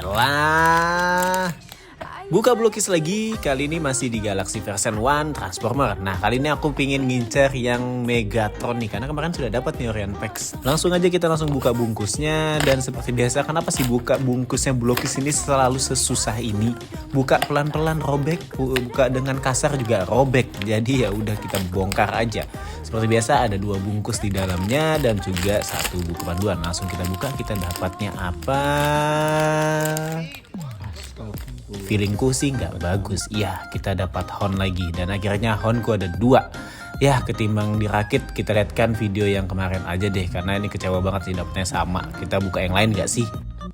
elah. Buka blokis lagi, kali ini masih di Galaxy version 1 Transformer. Nah, kali ini aku pingin ngincer yang Megatron nih, karena kemarin sudah dapat nih Orion Pax. Langsung aja kita langsung buka bungkusnya, dan seperti biasa, kenapa sih buka bungkusnya blokis ini selalu sesusah ini? Buka pelan-pelan robek, buka dengan kasar juga robek. Jadi ya udah kita bongkar aja. Seperti biasa ada 2 bungkus di dalamnya dan juga 1 buku panduan. Langsung kita buka, kita dapatnya apa? Feelingku sih nggak bagus. Iya, kita dapat horn lagi dan akhirnya hornku ada 2. Ya, ketimbang dirakit kita lihatkan video yang kemarin aja deh, karena ini kecewa banget sih dapetnya sama. Kita buka yang lain nggak sih?